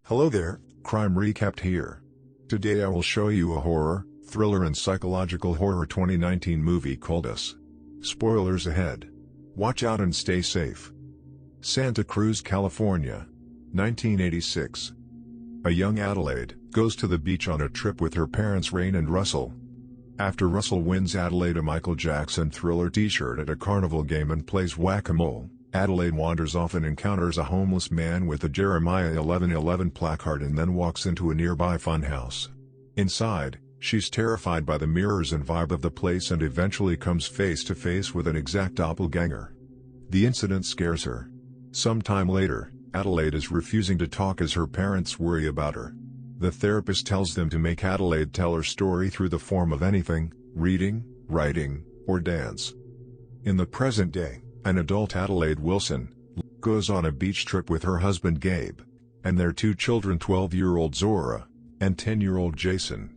Hello there, Crime Recapped here. Today I will show you a horror, thriller and psychological horror 2019 movie called Us. Spoilers ahead. Watch out and stay safe. Santa Cruz, California. 1986. A young Adelaide goes to the beach on a trip with her parents Rain and Russell. After Russell wins Adelaide a Michael Jackson Thriller t-shirt at a carnival game and plays whack-a-mole, Adelaide wanders off and encounters a homeless man with a Jeremiah 11:11 placard and then walks into a nearby funhouse. Inside, she's terrified by the mirrors and vibe of the place and eventually comes face to face with an exact doppelganger. The incident scares her. Sometime later, Adelaide is refusing to talk as her parents worry about her. The therapist tells them to make Adelaide tell her story through the form of anything: reading, writing, or dance. In the present day, an adult Adelaide Wilson goes on a beach trip with her husband Gabe and their two children, 12-year-old Zora and 10-year-old Jason.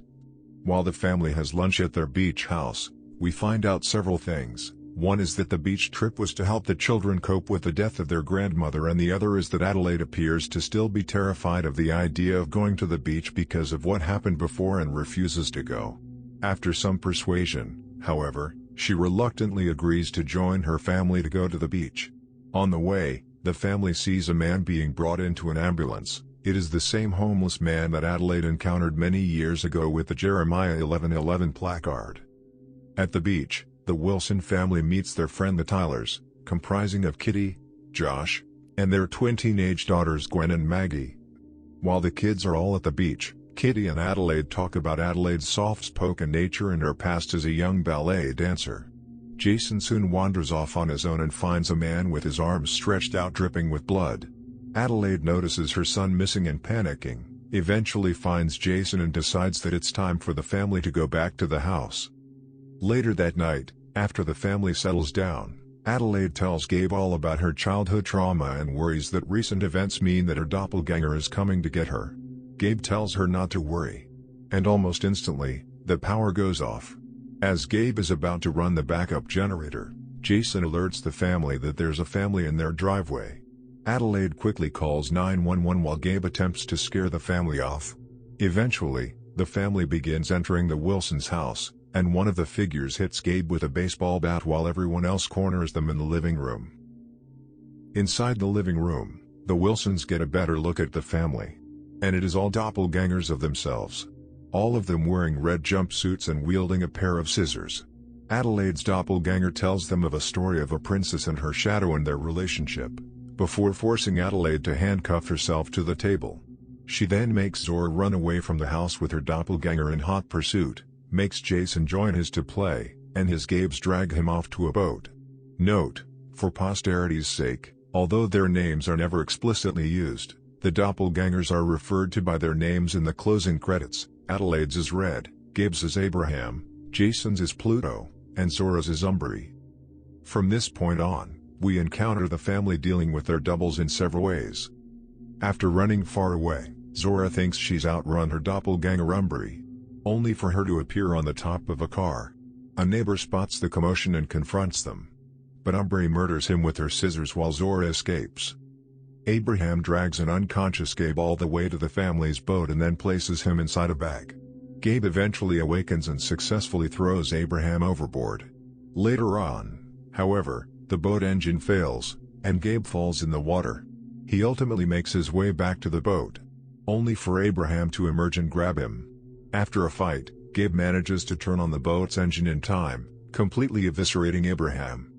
While the family has lunch at their beach house, we find out several things. One is that the beach trip was to help the children cope with the death of their grandmother, and the other is that Adelaide appears to still be terrified of the idea of going to the beach because of what happened before and refuses to go. After some persuasion, however, she reluctantly agrees to join her family to go to the beach. On the way, the family sees a man being brought into an ambulance. It is the same homeless man that Adelaide encountered many years ago with the Jeremiah 11:11 placard. At the beach, the Wilson family meets their friend the Tylers, comprising of Kitty, Josh, and their twin teenage daughters Gwen and Maggie. While the kids are all at the beach, Kitty and Adelaide talk about Adelaide's soft-spoken nature and her past as a young ballet dancer. Jason soon wanders off on his own and finds a man with his arms stretched out dripping with blood. Adelaide notices her son missing and panicking, eventually finds Jason and decides that it's time for the family to go back to the house. Later that night, after the family settles down, Adelaide tells Gabe all about her childhood trauma and worries that recent events mean that her doppelganger is coming to get her. Gabe tells her not to worry. And almost instantly, the power goes off. As Gabe is about to run the backup generator, Jason alerts the family that there's a family in their driveway. Adelaide quickly calls 911 while Gabe attempts to scare the family off. Eventually, the family begins entering the Wilsons' house, and one of the figures hits Gabe with a baseball bat while everyone else corners them in the living room. Inside the living room, the Wilsons get a better look at the family. And it is all doppelgangers of themselves. All of them wearing red jumpsuits and wielding a pair of scissors. Adelaide's doppelganger tells them of a story of a princess and her shadow and their relationship, before forcing Adelaide to handcuff herself to the table. She then makes Zora run away from the house with her doppelganger in hot pursuit, makes Jason join his to play, and his Gabes drag him off to a boat. Note, for posterity's sake, although their names are never explicitly used, the doppelgangers are referred to by their names in the closing credits. Adelaide's is Red, Gabe's is Abraham, Jason's is Pluto, and Zora's is Umbri. From this point on, we encounter the family dealing with their doubles in several ways. After running far away, Zora thinks she's outrun her doppelganger Umbri, only for her to appear on the top of a car. A neighbor spots the commotion and confronts them. But Umbri murders him with her scissors while Zora escapes. Abraham drags an unconscious Gabe all the way to the family's boat and then places him inside a bag. Gabe eventually awakens and successfully throws Abraham overboard. Later on, however, the boat engine fails, and Gabe falls in the water. He ultimately makes his way back to the boat, only for Abraham to emerge and grab him. After a fight, Gabe manages to turn on the boat's engine in time, completely eviscerating Abraham.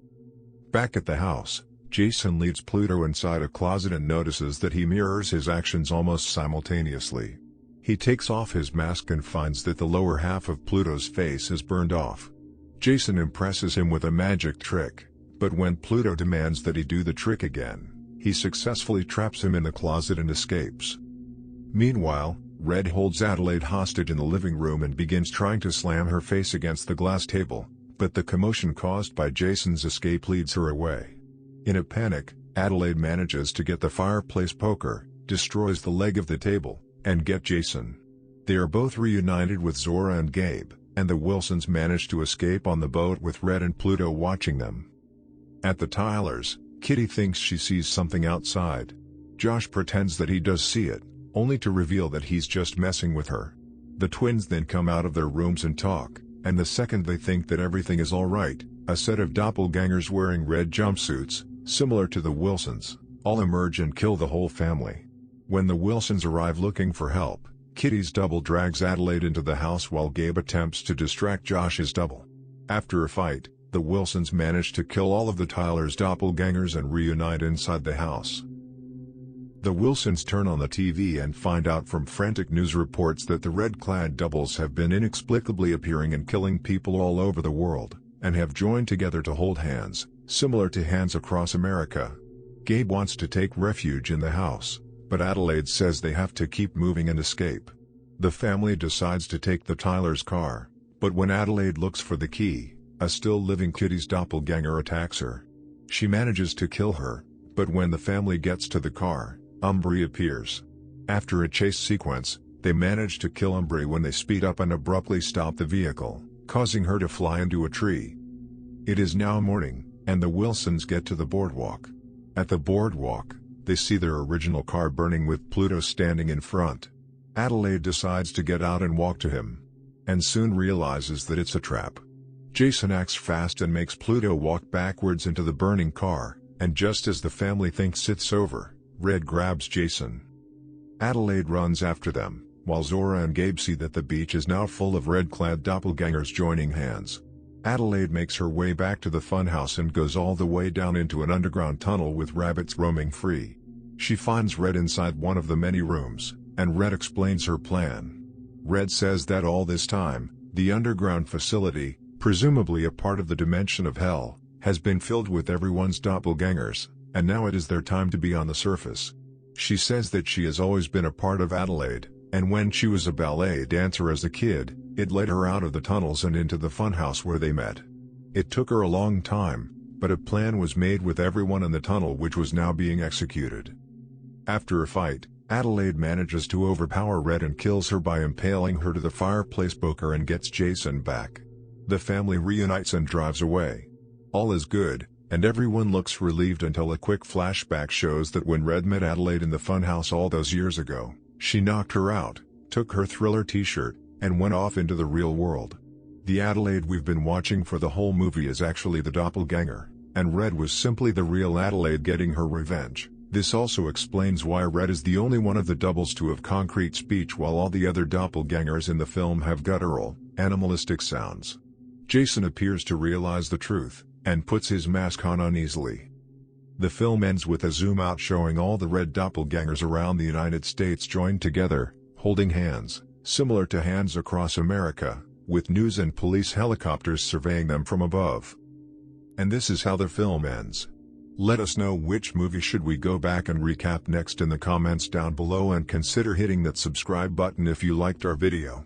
Back at the house, Jason leads Pluto inside a closet and notices that he mirrors his actions almost simultaneously. He takes off his mask and finds that the lower half of Pluto's face is burned off. Jason impresses him with a magic trick, but when Pluto demands that he do the trick again, he successfully traps him in the closet and escapes. Meanwhile, Red holds Adelaide hostage in the living room and begins trying to slam her face against the glass table, but the commotion caused by Jason's escape leads her away. In a panic, Adelaide manages to get the fireplace poker, destroys the leg of the table, and get Jason. They are both reunited with Zora and Gabe, and the Wilsons manage to escape on the boat with Red and Pluto watching them. At the Tylers, Kitty thinks she sees something outside. Josh pretends that he does see it, only to reveal that he's just messing with her. The twins then come out of their rooms and talk, and the second they think that everything is alright, a set of doppelgangers wearing red jumpsuits, similar to the Wilsons, all emerge and kill the whole family. When the Wilsons arrive looking for help, Kitty's double drags Adelaide into the house while Gabe attempts to distract Josh's double. After a fight, the Wilsons manage to kill all of the Tyler's doppelgangers and reunite inside the house. The Wilsons turn on the TV and find out from frantic news reports that the red-clad doubles have been inexplicably appearing and killing people all over the world, and have joined together to hold hands, similar to Hands Across America. Gabe wants to take refuge in the house, but Adelaide says they have to keep moving and escape. The family decides to take the Tyler's car, but when Adelaide looks for the key, a still-living Kitty's doppelganger attacks her. She manages to kill her, but when the family gets to the car, Umbri appears. After a chase sequence, they manage to kill Umbri when they speed up and abruptly stop the vehicle, causing her to fly into a tree. It is now morning, and the Wilsons get to the boardwalk. At the boardwalk, they see their original car burning with Pluto standing in front. Adelaide decides to get out and walk to him, and soon realizes that it's a trap. Jason acts fast and makes Pluto walk backwards into the burning car, and just as the family thinks it's over, Red grabs Jason. Adelaide runs after them, while Zora and Gabe see that the beach is now full of red-clad doppelgangers joining hands. Adelaide makes her way back to the funhouse and goes all the way down into an underground tunnel with rabbits roaming free. She finds Red inside one of the many rooms, and Red explains her plan. Red says that all this time, the underground facility, presumably a part of the dimension of hell, has been filled with everyone's doppelgangers, and now it is their time to be on the surface. She says that she has always been a part of Adelaide, and when she was a ballet dancer as a kid, it led her out of the tunnels and into the funhouse where they met. It took her a long time, but a plan was made with everyone in the tunnel which was now being executed. After a fight, Adelaide manages to overpower Red and kills her by impaling her to the fireplace poker and gets Jason back. The family reunites and drives away. All is good, and everyone looks relieved until a quick flashback shows that when Red met Adelaide in the funhouse all those years ago, she knocked her out, took her Thriller t-shirt, and went off into the real world. The Adelaide we've been watching for the whole movie is actually the doppelganger, and Red was simply the real Adelaide getting her revenge. This also explains why Red is the only one of the doubles to have concrete speech while all the other doppelgangers in the film have guttural, animalistic sounds. Jason appears to realize the truth, and puts his mask on uneasily. The film ends with a zoom out showing all the red doppelgangers around the United States joined together, holding hands, similar to Hands Across America, with news and police helicopters surveying them from above. And this is how the film ends. Let us know which movie should we go back and recap next in the comments down below, and consider hitting that subscribe button if you liked our video.